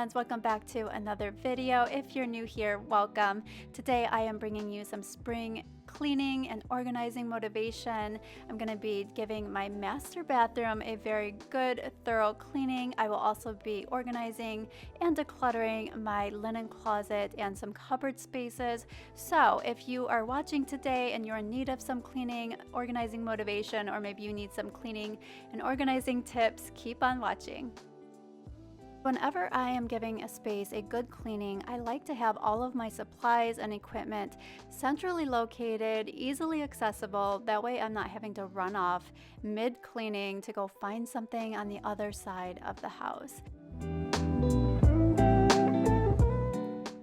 friends, welcome back to another video. If you're new here, welcome. Today I am bringing you some spring cleaning and organizing motivation. I'm going to be giving my master bathroom a very good thorough cleaning. I will also be organizing and decluttering my linen closet and some cupboard spaces. So if you are watching today and you're in need of some cleaning, organizing motivation, or maybe you need some cleaning and organizing tips, keep on watching. Whenever I am giving a space a good cleaning, I like to have all of my supplies and equipment centrally located, easily accessible. That way I'm not having to run off mid-cleaning to go find something on the other side of the house.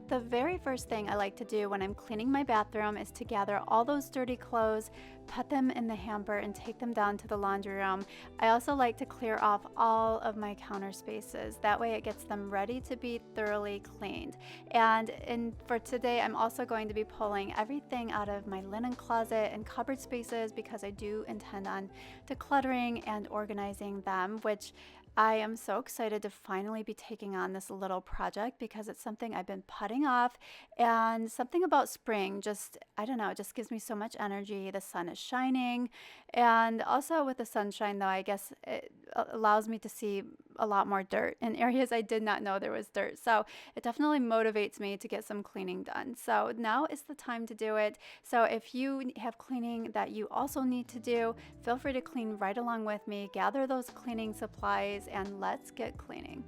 The very first thing I like to do when I'm cleaning my bathroom is to gather all those dirty clothes, put them in the hamper, and take them down to the laundry room. I also like to clear off all of my counter spaces. That way it gets them ready to be thoroughly cleaned. And for today, I'm also going to be pulling everything out of my linen closet and cupboard spaces because I do intend on decluttering and organizing them, which I am so excited to finally be taking on this little project because it's something I've been putting off, and something about spring just, I don't know, it just gives me so much energy. The sun is shining, and also with the sunshine though, I guess it allows me to see a lot more dirt in areas I did not know there was dirt. So it definitely motivates me to get some cleaning done. So now is the time to do it. So if you have cleaning that you also need to do, feel free to clean right along with me, gather those cleaning supplies, and let's get cleaning.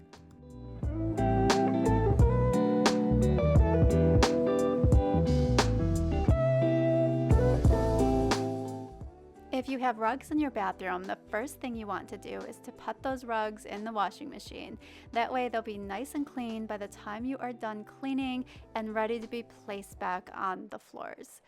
If you have rugs in your bathroom, the first thing you want to do is to put those rugs in the washing machine. That way they'll be nice and clean by the time you are done cleaning and ready to be placed back on the floors.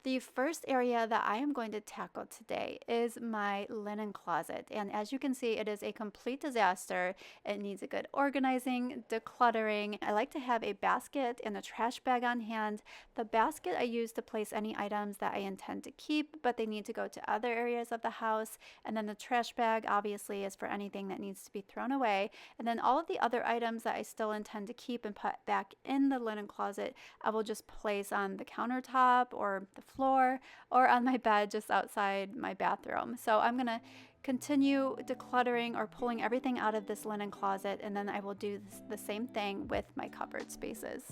The first area that I am going to tackle today is my linen closet, and as you can see, it is a complete disaster. It needs a good organizing, decluttering. I like to have a basket and a trash bag on hand. The basket I use to place any items that I intend to keep, but they need to go to other areas of the house, and then the trash bag obviously is for anything that needs to be thrown away, and then all of the other items that I still intend to keep and put back in the linen closet, I will just place on the countertop or the floor or on my bed just outside my bathroom. So I'm gonna continue decluttering or pulling everything out of this linen closet, and then I will do the same thing with my cupboard spaces.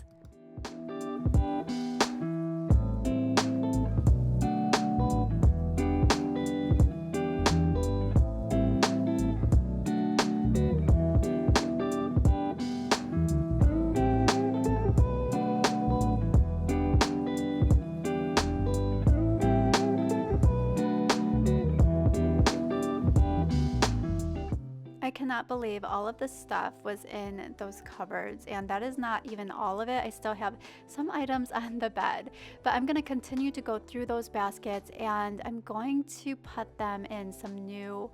I cannot believe all of this stuff was in those cupboards, and that is not even all of it. I still have some items on the bed, but I'm going to continue to go through those baskets, and I'm going to put them in some new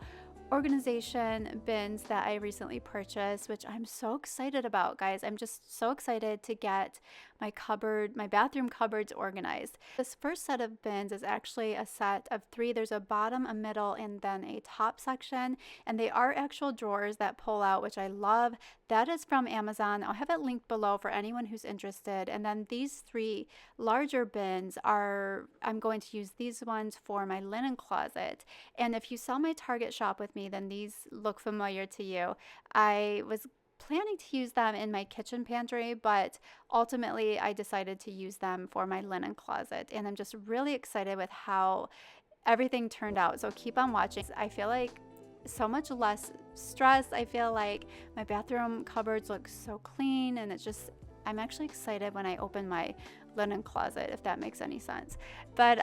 organization bins that I recently purchased, which I'm so excited about, guys. I'm just so excited to get my bathroom cupboards organized. This first set of bins is actually a set of 3. There's a bottom, a middle, and then a top section, and they are actual drawers that pull out, which I love. That is from Amazon. I'll have it linked below for anyone who's interested. And then these 3 larger bins I'm going to use these ones for my linen closet. And if you saw my Target shop with me, then these look familiar to you. I was planning to use them in my kitchen pantry, but ultimately I decided to use them for my linen closet, and I'm just really excited with how everything turned out. So keep on watching. I feel like so much less stress. I feel like my bathroom cupboards look so clean, and I'm actually excited when I open my linen closet, if that makes any sense. But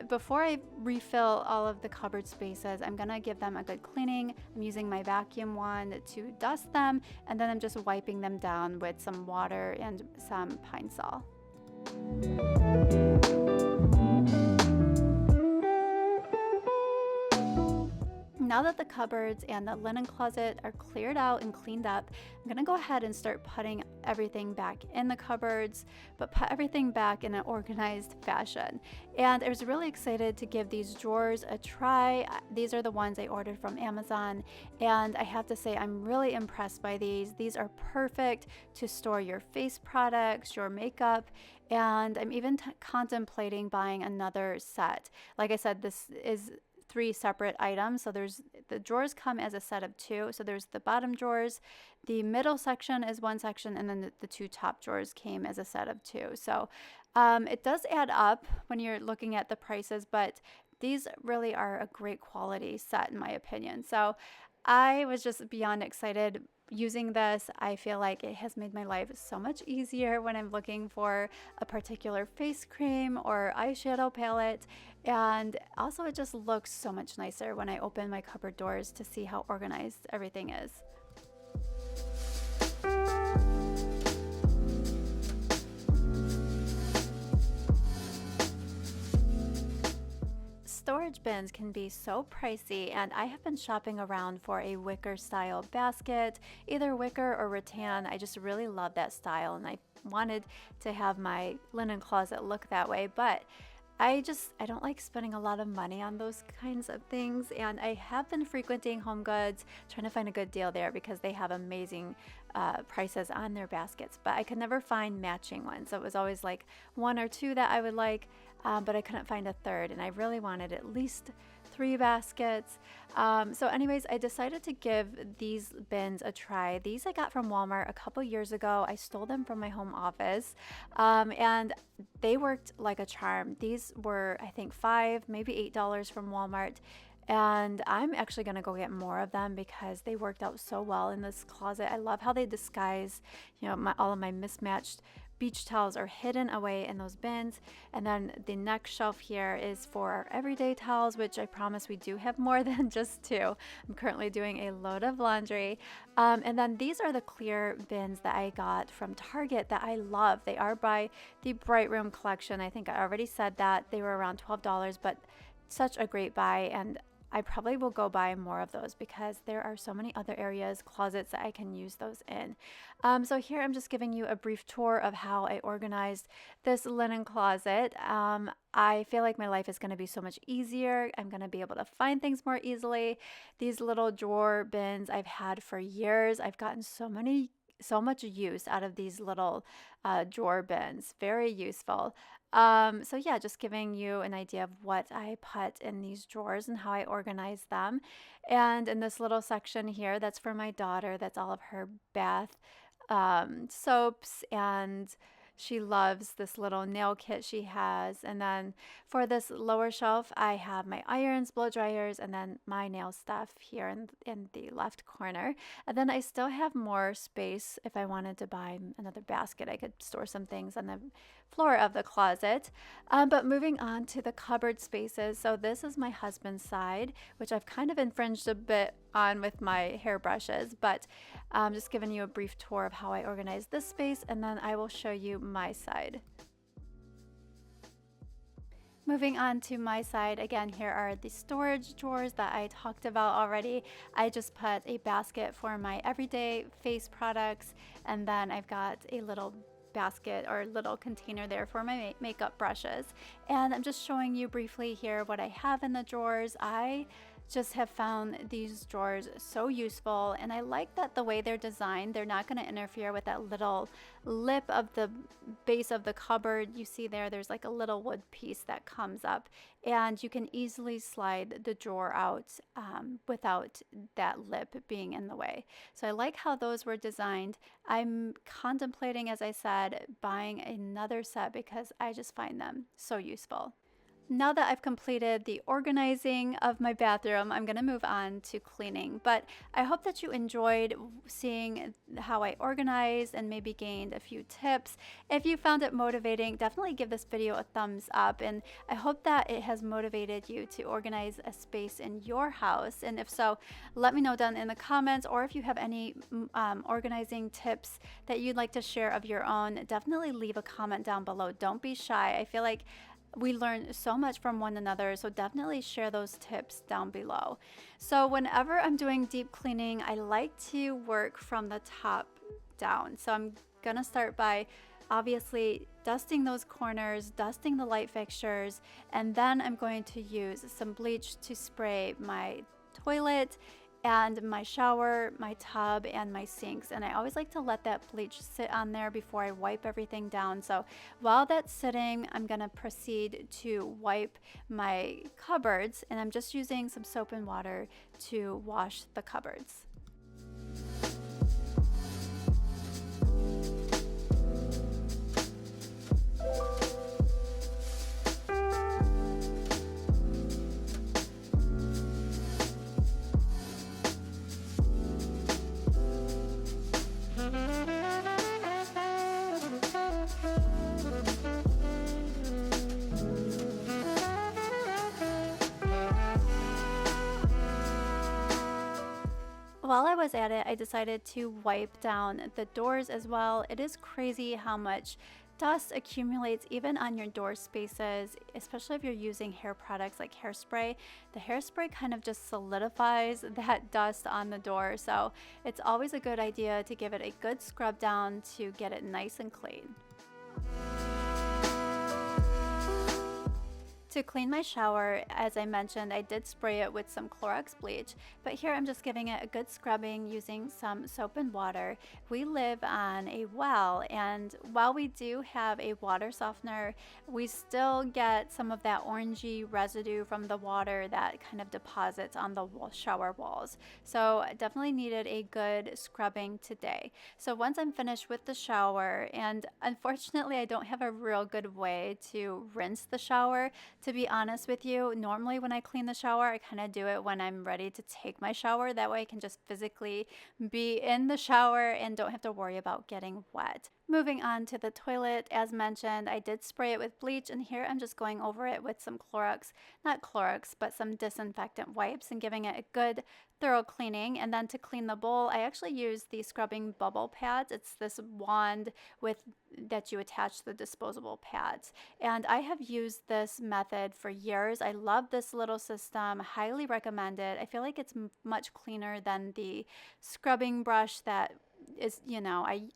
before I refill all of the cupboard spaces, I'm gonna give them a good cleaning. I'm using my vacuum wand to dust them, and then I'm just wiping them down with some water and some Pine Sol. Now that the cupboards and the linen closet are cleared out and cleaned up, I'm gonna go ahead and start putting everything back in the cupboards, but put everything back in an organized fashion. And I was really excited to give these drawers a try. These are the ones I ordered from Amazon, and I have to say I'm really impressed by these. These are perfect to store your face products, your makeup, and I'm even contemplating buying another set. Like I said, this is three separate items. So there's the drawers come as a set of two. So there's the bottom drawers, the middle section is one section, and then the two top drawers came as a set of two. So it does add up when you're looking at the prices, but these really are a great quality set in my opinion. So I was just beyond excited using this. I feel like it has made my life so much easier when I'm looking for a particular face cream or eyeshadow palette. And also it just looks so much nicer when I open my cupboard doors to see how organized everything is. Storage bins can be so pricey, and I have been shopping around for a wicker style basket, either wicker or rattan. I just really love that style, and I wanted to have my linen closet look that way, but I don't like spending a lot of money on those kinds of things, and I have been frequenting Home Goods trying to find a good deal there because they have amazing prices on their baskets, but I could never find matching ones. So it was always like one or two that I would like, but I couldn't find a third, and I really wanted at least 3 baskets. So anyways, I decided to give these bins a try. These I got from Walmart a couple years ago. I stole them from my home office, and they worked like a charm. These were, I think, $5, maybe $8 from Walmart. And I'm actually going to go get more of them because they worked out so well in this closet. I love how they disguise, all of my mismatched beach towels are hidden away in those bins. And then the next shelf here is for our everyday towels, which I promise we do have more than just 2. I'm currently doing a load of laundry. And then these are the clear bins that I got from Target that I love. They are by the Bright Room collection. I think I already said that. They were around $12, but such a great buy, and I probably will go buy more of those because there are so many other areas, closets, that I can use those in. So here I'm just giving you a brief tour of how I organized this linen closet. I feel like my life is going to be so much easier. I'm going to be able to find things more easily. These little drawer bins I've had for years. I've gotten so much use out of these little drawer bins. Very useful. So yeah, just giving you an idea of what I put in these drawers and how I organize them. And in this little section here, that's for my daughter. That's all of her bath soaps, and she loves this little nail kit she has. And then for this lower shelf, I have my irons, blow dryers, and then my nail stuff here in the left corner. And then I still have more space if I wanted to buy another basket. I could store some things on the floor of the closet. But moving on to the cupboard spaces. So this is my husband's side, which I've kind of infringed a bit on with my hairbrushes, but just giving you a brief tour of how I organize this space, and then I will show you my side. Moving on to my side, again, here are the storage drawers that I talked about already. I just put a basket for my everyday face products, and then I've got a little basket or little container there for my makeup brushes. And I'm just showing you briefly here what I have in the drawers. I just have found these drawers so useful, and I like that the way they're designed, they're not going to interfere with that little lip of the base of the cupboard. You see there's like a little wood piece that comes up, and you can easily slide the drawer out without that lip being in the way. So I like how those were designed. I'm contemplating, as I said, buying another set because I just find them so useful. Now that I've completed the organizing of my bathroom, I'm going to move on to cleaning. But I hope that you enjoyed seeing how I organized and maybe gained a few tips. If you found it motivating, definitely give this video a thumbs up. And I hope that it has motivated you to organize a space in your house. And if so, let me know down in the comments, or if you have any organizing tips that you'd like to share of your own, definitely leave a comment down below. Don't be shy. I feel like we learn so much from one another, so definitely share those tips down below. So whenever I'm doing deep cleaning, I like to work from the top down. So I'm gonna start by obviously dusting those corners, dusting the light fixtures, and then I'm going to use some bleach to spray my toilet and my shower, my tub, and my sinks. And I always like to let that bleach sit on there before I wipe everything down. So while that's sitting, I'm gonna proceed to wipe my cupboards, and I'm just using some soap and water to wash the cupboards. While I was at it, I decided to wipe down the doors as well. It is crazy how much dust accumulates even on your door spaces, especially if you're using hair products like hairspray. The hairspray kind of just solidifies that dust on the door, so it's always a good idea to give it a good scrub down to get it nice and clean. To clean my shower, as I mentioned, I did spray it with some Clorox bleach, but here I'm just giving it a good scrubbing using some soap and water. We live on a well, and while we do have a water softener, we still get some of that orangey residue from the water that kind of deposits on the shower walls. So I definitely needed a good scrubbing today. So once I'm finished with the shower, and unfortunately I don't have a real good way to rinse the shower. To be honest with you, normally when I clean the shower, I kind of do it when I'm ready to take my shower. That way I can just physically be in the shower and don't have to worry about getting wet. Moving on to the toilet, as mentioned, I did spray it with bleach, and here I'm just going over it with some Clorox, not Clorox, but some disinfectant wipes and giving it a good thorough cleaning. And then to clean the bowl, I actually use the scrubbing bubble pads. It's this wand with that you attach the disposable pads. And I have used this method for years. I love this little system, highly recommend it. I feel like it's much cleaner than the scrubbing brush that is,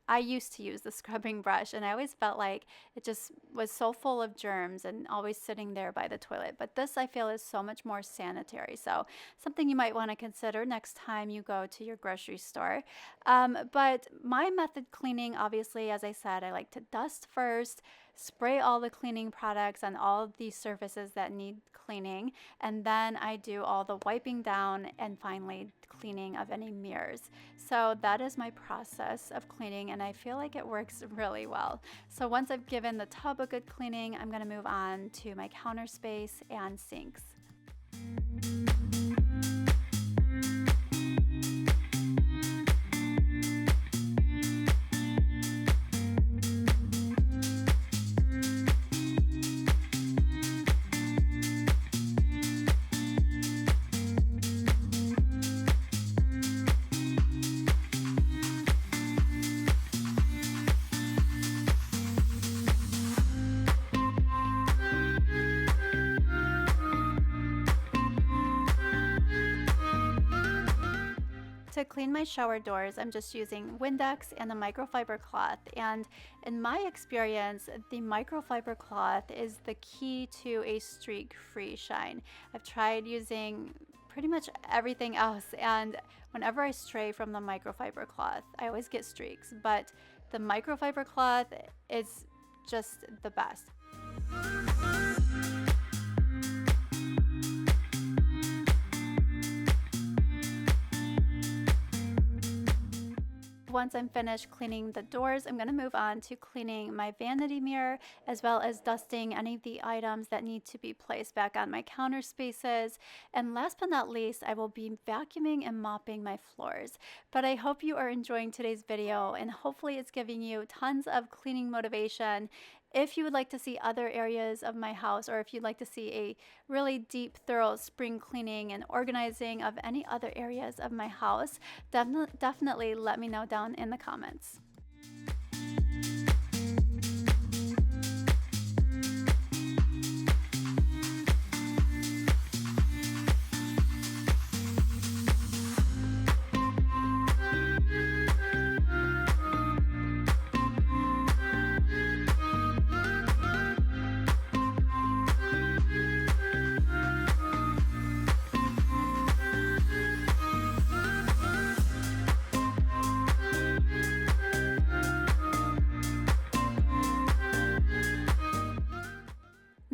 I used to use the scrubbing brush, and I always felt like it just was so full of germs and always sitting there by the toilet. But this I feel is so much more sanitary. So something you might want to consider next time you go to your grocery store. But my method cleaning, obviously, as I said, I like to dust first, spray all the cleaning products on all of these surfaces that need cleaning, and then I do all the wiping down and finally cleaning of any mirrors. So that is my process of cleaning, and I feel like it works really well. So once I've given the tub a good cleaning, I'm going to move on to my counter space and sinks. To clean my shower doors, I'm just using Windex and a microfiber cloth. And in my experience, the microfiber cloth is the key to a streak-free shine. I've tried using pretty much everything else, and whenever I stray from the microfiber cloth, I always get streaks. But the microfiber cloth is just the best. Once I'm finished cleaning the doors, I'm going to move on to cleaning my vanity mirror, as well as dusting any of the items that need to be placed back on my counter spaces. And last but not least, I will be vacuuming and mopping my floors. But I hope you are enjoying today's video, and hopefully it's giving you tons of cleaning motivation. If you would like to see other areas of my house, or if you'd like to see a really deep, thorough spring cleaning and organizing of any other areas of my house, definitely let me know down in the comments.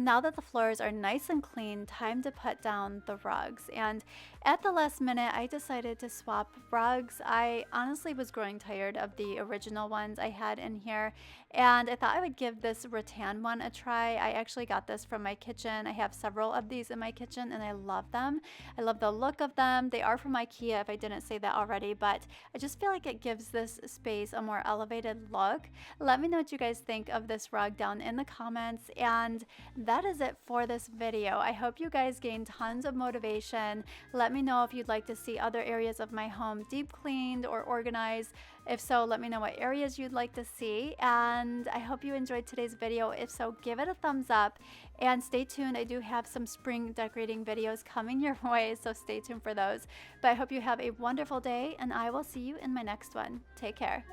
now that the floors are nice and clean, time to put down the rugs. And at the last minute, I decided to swap rugs. I honestly was growing tired of the original ones I had in here, and I thought I would give this rattan one a try. I actually got this from my kitchen. I have several of these in my kitchen, and I love them. I love the look of them. They are from IKEA, if I didn't say that already, but I just feel like it gives this space a more elevated look. Let me know what you guys think of this rug down in the comments, and that is it for this video. I hope you guys gained tons of motivation. Let me know if you'd like to see other areas of my home deep cleaned or organized. If so, let me know what areas you'd like to see, and I hope you enjoyed today's video. If so, give it a thumbs up and stay tuned. I do have some spring decorating videos coming your way, so stay tuned for those. But I hope you have a wonderful day, and I will see you in my next one. Take care.